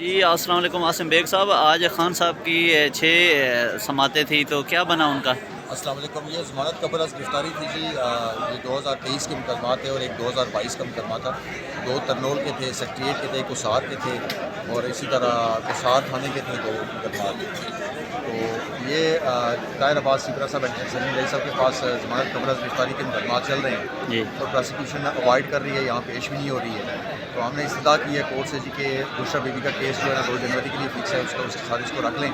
جی السلام علیکم عاصم بیگ صاحب، آج خان صاحب کی 6 سماعتیں تھی تو کیا بنا ان کا؟ السلام علیکم. یہ ضمانت قبل از گرفتاری تھی جی. یہ 2023 کے مقدمات تھے اور ایک 2022 کا مقدمہ تھا. 2 ترنول کے تھے، سیکٹریٹ کے تھے، کسار کے تھے اور اسی طرح کسار تھانے کے تھے 2 مقدمات. تو یہ طاہر عباس سپرا صاحب سلیم علیہ صاحب کے پاس ضمانت قبل از گرفتاری کے مقدمات چل رہے ہیں جی اور پروسیکیوشن اوائڈ کر رہی ہے، یہاں پیش بھی نہیں ہو رہی ہے. تو ہم نے استدعا کی ہے کورٹ سے جی کہ بشرا بی بی کا کیس جو ہے 2 جنوری کے لیے فکس ہے، اس کے ساتھ اس کو رکھ لیں،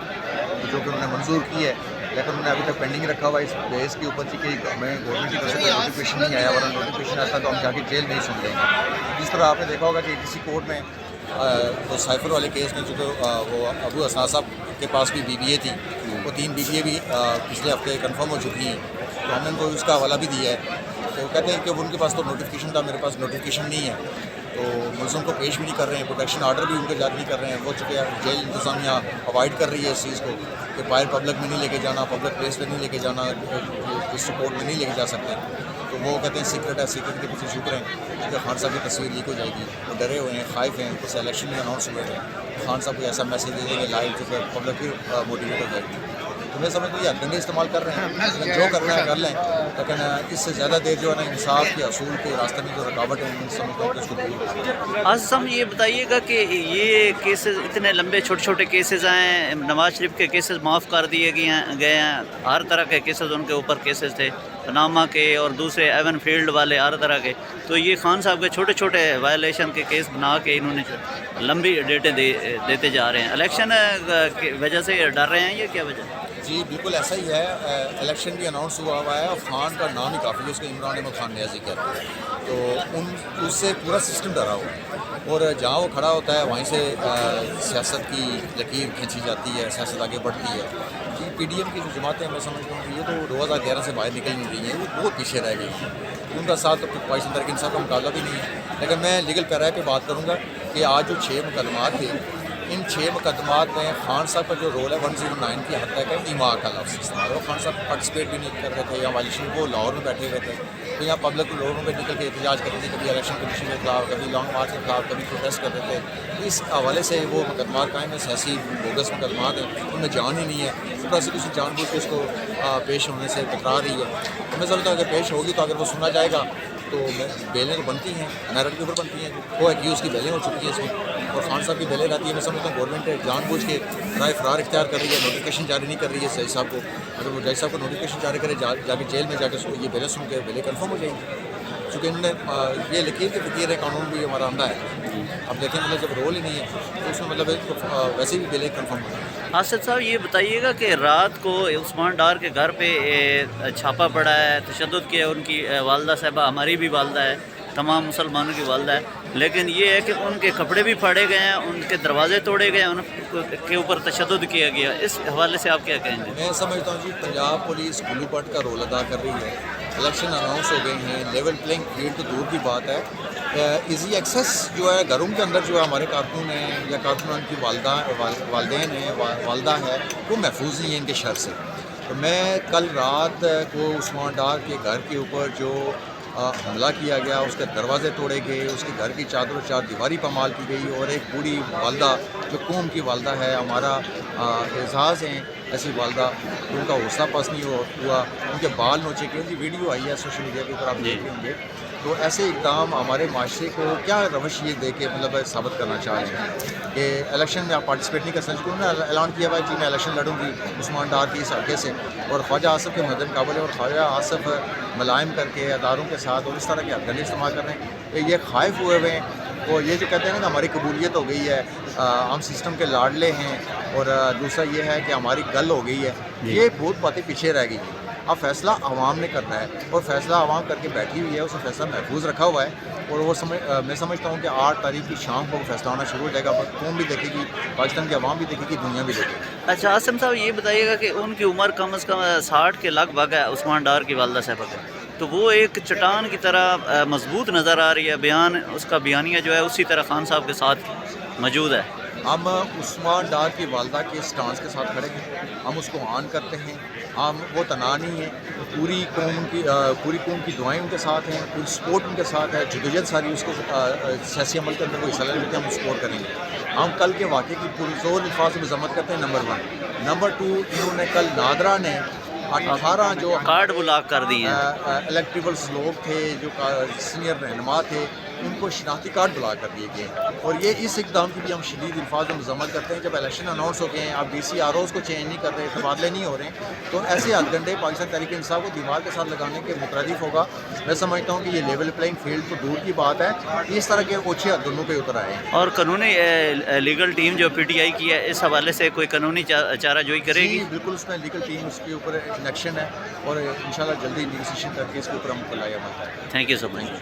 جو کہ انہوں نے منظور کی ہے. لیکن انہوں نے ابھی تک پینڈنگ رکھا ہوا ہے اس بیس کے اوپر کہ ہمیں گورنمنٹ کی طرف سے کوئی نوٹیفیکیشن نہیں آیا، ورنہ نوٹیفیکیشن آتا تو ہم جا کے جیل نہیں سن لیں گے. جس طرح آپ نے دیکھا ہوگا کہ کسی کورٹ میں تو سائفر والے کیس میں چونکہ وہ ابو حسنان صاحب کے پاس بھی بی بی اے تھی، وہ 3 بی بی اے بھی پچھلے ہفتے کنفرم ہو چکی ہیں. تو ہم نے ان کو اس کا حوالہ بھی دیا ہے. تو کہتے ہیں کہ ان کے پاس تو نوٹیفیکیشن تھا، میرے پاس نوٹیفیکیشن نہیں ہے. تو ملزم کو پیش بھی نہیں کر رہے ہیں، پروٹیکشن آرڈر بھی ان کو جاری نہیں کر رہے ہیں. وہ چونکہ جیل انتظامیہ اوائڈ کر رہی ہے اس چیز کو کہ باہر پبلک میں نہیں لے کے جانا، پبلک پلیس پہ نہیں لے کے جانا، ڈسٹرکٹ کورٹ میں نہیں لے کے جا سکتے. تو وہ کہتے ہیں سیکرٹ ہے، سیکرٹ کے پیچھے چھپ رہے ہیں کیونکہ خان صاحب کی تصویر لیک ہو جائے گی. وہ ڈرے ہوئے ہیں، خائف ہیں، کچھ الیکشن بھی اناؤنس ہوئے ہیں. خان صاحب کو ایسا میسیج دے دیں گے لائیو جو کہ پبلک بھی موٹیویٹ ہو جائے گی. تو میں سمجھتا ہوں یہ ڈنڈے استعمال کر رہے ہیں، جو کرنا ہے کر لیں، لیکن اس سے زیادہ دیر جو ہے نا انصاف کے اصول کے راستے میں جو رکاوٹ ہے ان سمجھتا ہوں کہ اس کو دور کریں. عاصم یہ بتائیے گا کہ یہ کیسز اتنے لمبے چھوٹے چھوٹے کیسز ہیں، نواز شریف کے کیسز معاف کر دیے گئے ہیں، ہر طرح کے کیسز ان کے اوپر کیسز تھے، پناما کے اور دوسرے ایون فیلڈ والے ہر طرح کے. تو یہ خان صاحب کے چھوٹے چھوٹے وائلیشن کے کیس بنا کے انہوں نے لمبی ڈیٹیں دیتے جا رہے ہیں. الیکشن کی وجہ سے ڈر رہے ہیں، یہ کیا وجہ ہے؟ جی بالکل ایسا ہی ہے. الیکشن بھی اناؤنس ہوا ہے اور خان کا نام ہی کافی ہے، اس کو عمران احمد خان نیازی کہتے ہیں. تو اس سے پورا سسٹم ڈرا ہوا ہے اور جہاں وہ کھڑا ہوتا ہے وہیں سے سیاست کی لکیر کھینچی جاتی ہے، سیاست آگے بڑھتی ہے. جی پی ڈی ایم کی جو جماعتیں میں سمجھتا ہوں کہ یہ تو 2011 سے باہر نکل نہیں رہی ہیں، وہ بہت پیچھے رہ گئی ہیں. ان کا ساتھ پاکستان تحریک انصاف کا مقابلہ بھی نہیں ہے. لیکن میں لیگل پیرائے پہ بات کروں گا کہ آج جو 6 مقدمات تھے، ان 6 مقدمات میں خان صاحب کا جو رول ہے 109 کی حد تک ہے. ایما کا لفظ استعمال ہے. خان صاحب پارٹیسپیٹ بھی نہیں کر رہے تھے، یا وائلیشن وہ لاہور میں بیٹھے ہوئے تھے، تو یہاں پبلک روڈوں پہ نکل کے احتجاج کرتے تھے، کبھی الیکشن کمیشن کے خلاف، کبھی لانگ مارچ کے خلاف، کبھی پروٹیسٹ کرتے تھے. اس حوالے سے وہ مقدمات قائم ہیں، سیاسی بوگس مقدمات ہیں، ان میں جان ہی نہیں ہے. پروسیکیوشن جان بوجھ کے اس کو پیش ہونے سے کترا رہی ہے. میں سمجھتا ہوں اگر پیش ہوگی تو اگر وہ سنا جائے گا تو بیلیں تو بنتی ہیں، میرٹ کے اوپر بنتی ہیں. وہ ایکیوز کی بیلیں ہو چکی ہیں اس میں، اور خان صاحب کی بیلیں رہتی ہیں. میں سمجھتا ہوں گورنمنٹ جان بوجھ کے رائے فرار اختیار کر رہی ہے، نوٹیفیکیشن جاری نہیں کر رہی ہے جج صاحب کو. اگر وہ جج صاحب کو نوٹیفیکیشن جاری کرے، جا کے جیل میں جا کے یہ بیلیں سن کے بیلیں کنفرم ہو جائیں گی. چونکہ انہوں نے یہ لکیر کے فقیر ہے، قانون بھی ہمارا اندھا ہے. اب دیکھیں مطلب جب رول ہی نہیں ہے تو اس میں مطلب ویسے بھی بیلیں کنفرم ہو جائیں گی. اسد صاحب یہ بتائیے گا کہ رات کو عثمان ڈار کے گھر پہ چھاپا پڑا ہے، تشدد کیا ان کی والدہ صاحبہ، ہماری بھی والدہ ہے، تمام مسلمانوں کی والدہ ہے، لیکن یہ ہے کہ ان کے کپڑے بھی پھاڑے گئے ہیں، ان کے دروازے توڑے گئے ہیں، ان کے اوپر تشدد کیا گیا. اس حوالے سے آپ کیا کہیں گے؟ میں سمجھتا ہوں جی پنجاب پولیس گلو بٹ کا رول ادا کر رہی ہے. الیکشن اناؤنس ہو گئے ہیں، لیول پلینگ فیلڈ تو دور کی بات ہے. ایزی ایکسیس جو ہے گھروں کے اندر جو ہے ہمارے کارکن ہیں یا کارکنان کی والدین ہیں، والدہ ہے، وہ محفوظ نہیں ہیں ان کے شر سے. تو میں کل رات کو عثمان ڈار کے گھر کے اوپر جو حملہ کیا گیا، اس کے دروازے توڑے گئے، اس کے گھر کی چادر و چار دیواری پامال کی گئی، اور ایک بوڑھی والدہ جو قوم کی والدہ ہے، ہمارا اعزاز ہیں ایسی والدہ، ان کا حوصلہ پاس نہیں ہوا، ان کے بال نوچے گئے. جی ویڈیو آئی ہے سوشل میڈیا کے اوپر، آپ دیکھ رہے ہوں گے. تو ایسے اقدام ہمارے معاشرے کو کیا روش یہ دے کے مطلب ثابت کرنا چاہ رہے ہیں کہ الیکشن میں آپ پارٹیسپیٹ نہیں کر سکتے. انہوں نے اعلان کیا ہوا ہے جی میں الیکشن لڑوں گی عثمان ڈار کی اس حلقے سے، اور خواجہ آصف کے مدد قابل ہے، اور خواجہ آصف ملائم کر کے اداروں کے ساتھ اور اس طرح کے ڈنڈے استعمال کر رہے ہیں کہ یہ خائف ہوئے ہوئے ہیں. اور یہ جو کہتے ہیں نا کہ ہماری قبولیت ہو گئی ہے، ہم سسٹم کے لاڈلے ہیں، اور دوسرا یہ ہے کہ ہماری گل ہو گئی ہے، یہ بہت باتیں پیچھے رہ گئی ہیں. اب فیصلہ عوام نے کرنا ہے، اور فیصلہ عوام کر کے بیٹھی ہوئی ہے، اسے فیصلہ محفوظ رکھا ہوا ہے. اور وہ میں سمجھتا ہوں کہ 8 تاریخ کی شام کو فیصلہ ہونا شروع ہو جائے گا. قوم بھی دیکھے گی، پاکستان کی عوام بھی دیکھے گی، دنیا بھی دیکھے گی. اچھا عاصم صاحب یہ بتائیے گا کہ ان کی عمر کم از کم 60 کے لگ بھگ ہے، عثمان ڈار کی والدہ صاحبہ کا، تو وہ ایک چٹان کی طرح مضبوط نظر آ رہی ہے. بیان اس کا بیانیہ جو ہے اسی طرح خان صاحب کے ساتھ موجود ہے. ہم عثمان ڈار کی والدہ کے سٹانس کے ساتھ کھڑے ہیں، ہم اس کو آن کرتے ہیں. ہم وہ تنہا نہیں ہیں، پوری قوم کی دعائیں ان کے ساتھ ہیں، پوری سپورٹ ان کے ساتھ ہے. جدوجہد ساری اس کو سیاسی عمل کے اندر وہ حصہ لے لیتے ہیں، ہم سپورٹ کریں گے. ہم کل کے واقعے کی پرزور الفاظ میں مذمت کرتے ہیں، نمبر 1۔ نمبر 2، انہوں نے کل نادرا نے 18 جو کارڈ بلاک کر دیے ہیں۔ الیکٹیبلس لوگ تھے، جو سینئر رہنما تھے، ان کو شناختی کارڈ بلاک کر دیے گئے ہیں، اور یہ اس اقدام کی بھی ہم شدید الفاظ میں مذمت کرتے ہیں۔ جب الیکشن اناؤنس ہو گئے ہیں، آپ DCROs کو چینج نہیں کر رہے، تبادلے نہیں ہو رہے ہیں، تو ایسے ہتھ گنڈے پاکستان تحریک انصاف کو دیوار کے ساتھ لگانے کے مترادف ہوگا۔ میں سمجھتا ہوں کہ یہ لیول پلینگ فیلڈ تو دور کی بات ہے، اس طرح کے اوچھے ہتھ گنڈوں پہ اتر آئے ہیں۔ اور قانونی لیگل ٹیم جو PTI کی ہے، اس حوالے سے کوئی قانونی چارہ جوئی کرے گی؟ جی بالکل، اس میں لیگل ٹیم اس کے اوپر انیکشن ہے، اور انشاءاللہ جلدی نیگوسیشن کر کے اس کے اوپر ہم کو لایا جاتا ہے۔ Thank you so much.